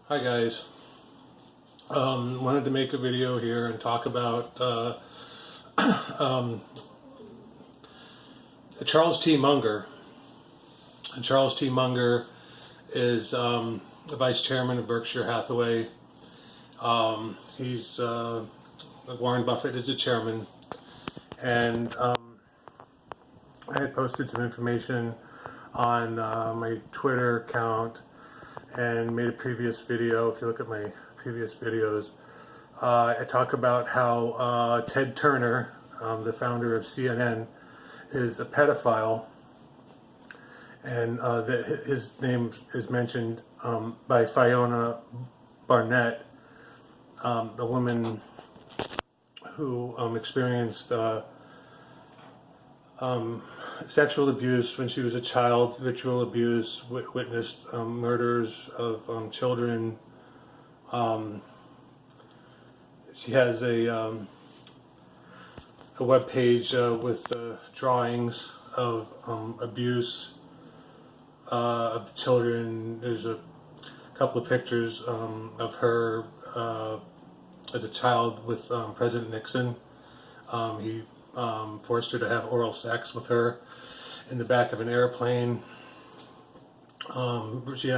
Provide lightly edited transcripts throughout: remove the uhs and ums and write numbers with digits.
Hi guys. Wanted to make a video here and talk about Charles T. Munger. And Charles T. Munger is the vice chairman of Berkshire Hathaway. He's Warren Buffett is the chairman, and I had posted some information on my Twitter account and made a previous video. If you look at my previous videos, I talk about how Ted Turner, the founder of CNN, is a pedophile, and that his name is mentioned by Fiona Barnett, the woman who experienced sexual abuse when she was a child, ritual abuse, witnessed murders of children. She has a web page with drawings of abuse of the children. There's a couple of pictures of her as a child with President Nixon. He forced her to have oral sex with her in the back of an airplane. She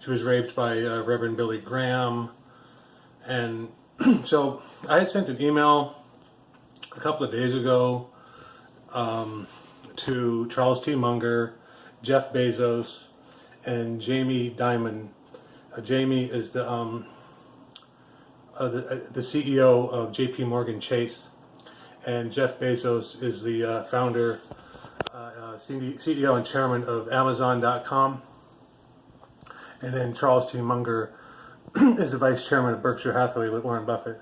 was raped by Reverend Billy Graham, and so I had sent an email a couple of days ago to Charles T. Munger, Jeff Bezos, and Jamie Dimon. Jamie is the CEO of J.P. Morgan Chase, and Jeff Bezos is the founder, CEO and chairman of Amazon.com. And then Charles T. Munger is the vice chairman of Berkshire Hathaway with Warren Buffett.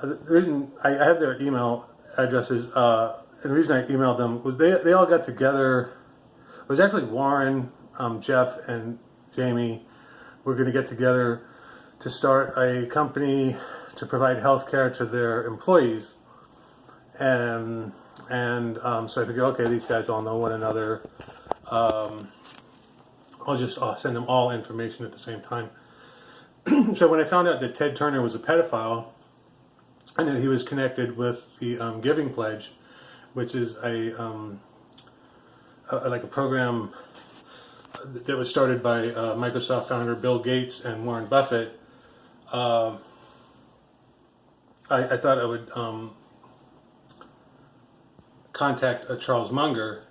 The reason I have their email addresses, and the reason I emailed them was they all got together. It was actually Warren, Jeff, and Jamie were going to get together to start a company to provide health care to their employees. So I figured, okay, these guys all know one another. I'll send them all information at the same time. So when I found out that Ted Turner was a pedophile and that he was connected with the Giving Pledge, which is a program that was started by Microsoft founder Bill Gates and Warren Buffett, I thought I would contact Charles Munger,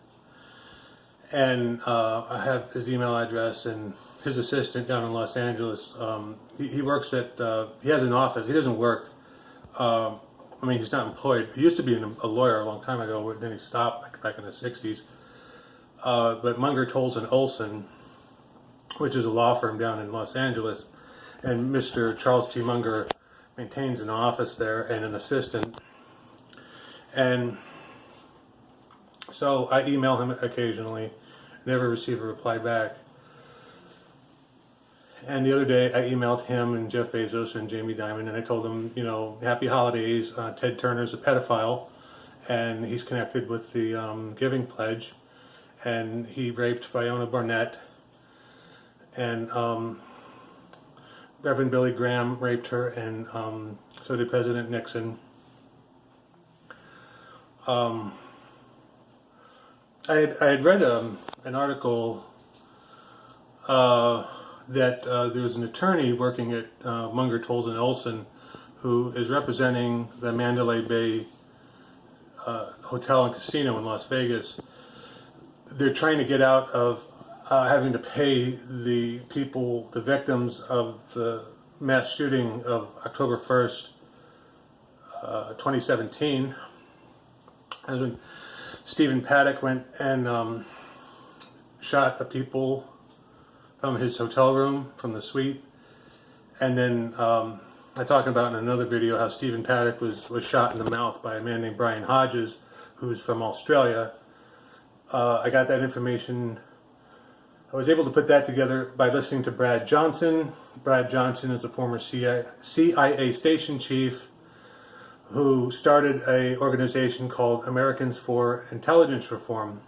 and I have his email address and his assistant down in Los Angeles. He works at, he has an office. He doesn't work. He's not employed. He used to be a lawyer a long time ago, but then he stopped back in the 60s. But Munger, Tolles and Olson, which is a law firm down in Los Angeles, and Mr. Charles T. Munger maintains an office there and an assistant. And so I email him occasionally, never receive a reply back. And the other day I emailed him and Jeff Bezos and Jamie Dimon, and I told them, happy holidays. Ted Turner's a pedophile, and he's connected with the Giving Pledge, and he raped Fiona Barnett, and Reverend Billy Graham raped her, and so did President Nixon. I had read an article that there was an attorney working at Munger, Tolles and Olson who is representing the Mandalay Bay Hotel and Casino in Las Vegas. They're trying to get out of having to pay the victims of the mass shooting of October 1st, 2017. And when Stephen Paddock went and shot the people from his hotel room, from the suite. And then I talked about in another video how Stephen Paddock was shot in the mouth by a man named Bryan Hodges, who's from Australia. I got that information. I was able to put that together by listening to Brad Johnson. Brad Johnson is a former CIA station chief who started an organization called Americans for Intelligence Reform.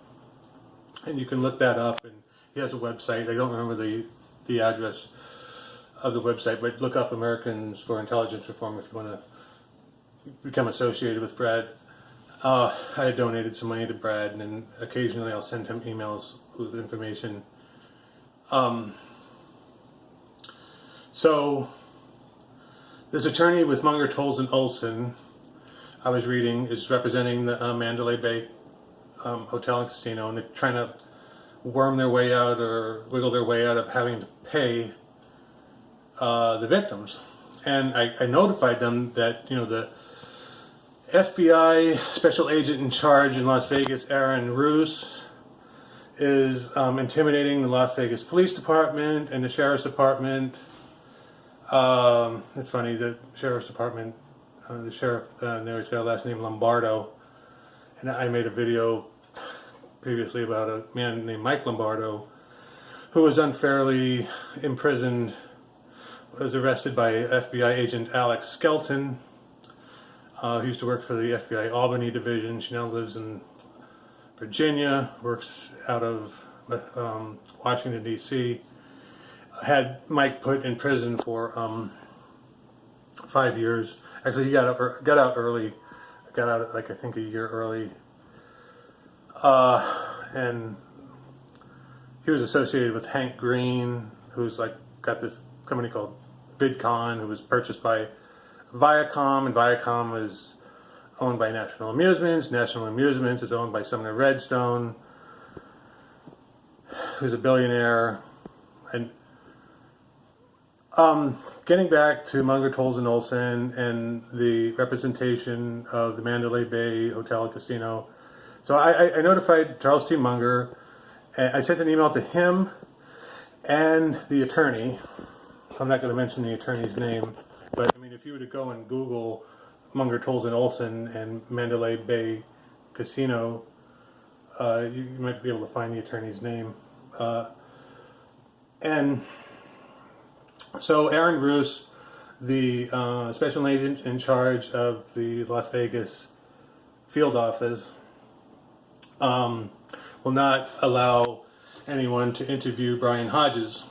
And you can look that up, and he has a website. I don't remember the address. of the website, but look up Americans for Intelligence Reform if you want to become associated with Brad. I donated some money to Brad, and then occasionally I'll send him emails with information. So this attorney with Munger, Tolles and Olson, I was reading, is representing the Mandalay Bay Hotel and Casino, and they're trying to worm their way out or wiggle their way out of having to pay the victims. And I notified them that, you know, the FBI special agent in charge in Las Vegas, Aaron Roos, is intimidating the Las Vegas Police Department and the Sheriff's Department. It's funny, the Sheriff's Department, the sheriff there's got a last name Lombardo, and I made a video previously about a man named Mike Lombardo who was unfairly imprisoned, was arrested by FBI agent Alex Skelton, who used to work for the FBI Albany division. She now lives in Virginia, works out of Washington, D.C. Had Mike put in prison for 5 years. Actually, he got out early. Got out like I think a year early. And he was associated with Hank Green, who's like got this company called VidCon, who was purchased by Viacom, and Viacom is owned by National Amusements. National Amusements is owned by Sumner Redstone, who's a billionaire. And getting back to Munger, Tolles and Olson and the representation of the Mandalay Bay Hotel and Casino. So I notified Charles T. Munger, and I sent an email to him and the attorney. I'm not going to mention the attorney's name, but I mean, if you were to go and Google Munger, Tolles and Olson and Mandalay Bay Casino, you might be able to find the attorney's name. And so Aaron Roos, the special agent in charge of the Las Vegas field office, will not allow anyone to interview Bryan Hodges.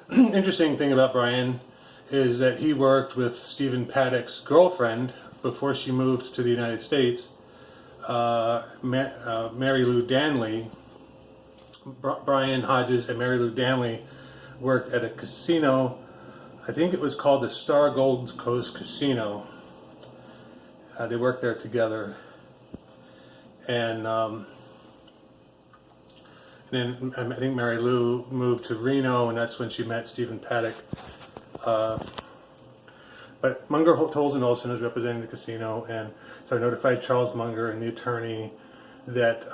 Interesting thing about Bryan is that he worked with Stephen Paddock's girlfriend before she moved to the United States, Mary Lou Danley. Bryan Hodges and Mary Lou Danley worked at a casino. I think it was called the Star Gold Coast Casino. They worked there together. And then I think Mary Lou moved to Reno, and that's when she met Stephen Paddock. But Munger, Tolles and Olson is representing the casino, and so I notified Charles Munger and the attorney that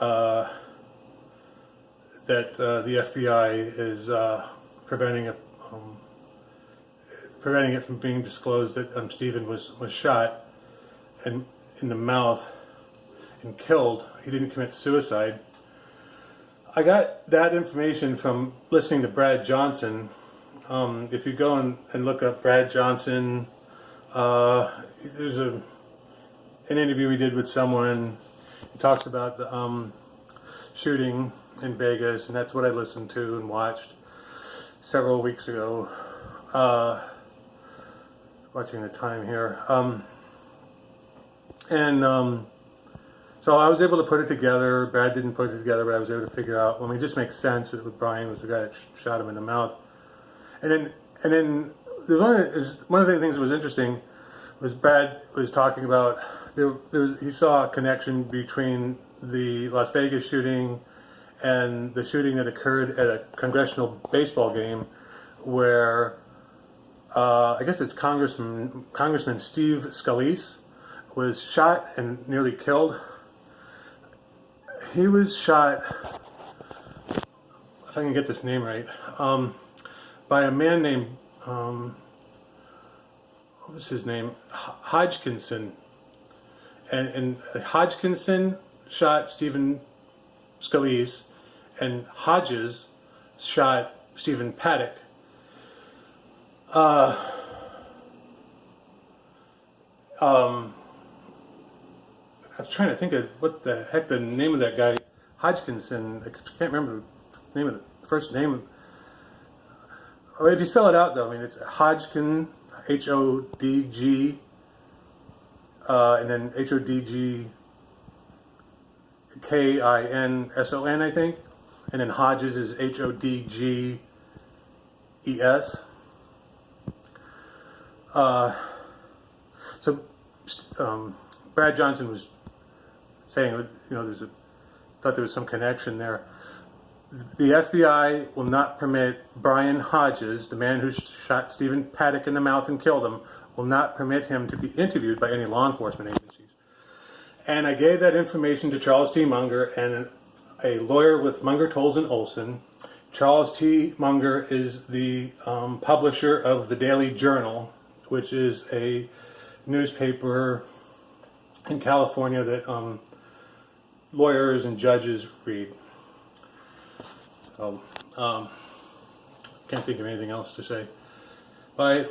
the FBI is preventing it from being disclosed that Stephen was shot and in the mouth and killed. He didn't commit suicide. I got that information from listening to Brad Johnson. If you go and look up Brad Johnson, there's an interview we did with someone. He talks about the shooting in Vegas, and that's what I listened to and watched several weeks ago. Watching the time here. So I was able to put it together. Brad didn't put it together, but I was able to figure out, it just makes sense that Bryan was the guy that shot him in the mouth. And then one of the things that was interesting was Brad was talking about, he saw a connection between the Las Vegas shooting and the shooting that occurred at a congressional baseball game where I guess it's Congressman Steve Scalise was shot and nearly killed. He was shot, if I can get this name right, by a man named, what was his name? Hodgkinson. And Hodgkinson shot Stephen Scalise, and Hodges shot Stephen Paddock. I was trying to think of what the heck the name of that guy, Hodgkinson. I can't remember the name of the first name. Well, if you spell it out, though, I mean, it's Hodgkin, Hodg, and then Hodgkinson, I think. And then Hodges is Hodges. So Brad Johnson was saying, thought there was some connection there. The FBI will not permit Bryan Hodges, the man who shot Stephen Paddock in the mouth and killed him, will not permit him to be interviewed by any law enforcement agencies. And I gave that information to Charles T. Munger and a lawyer with Munger, Tolles and Olson. Charles T. Munger is the publisher of the Daily Journal, which is a newspaper in California that lawyers and judges read. So, can't think of anything else to say. Bye.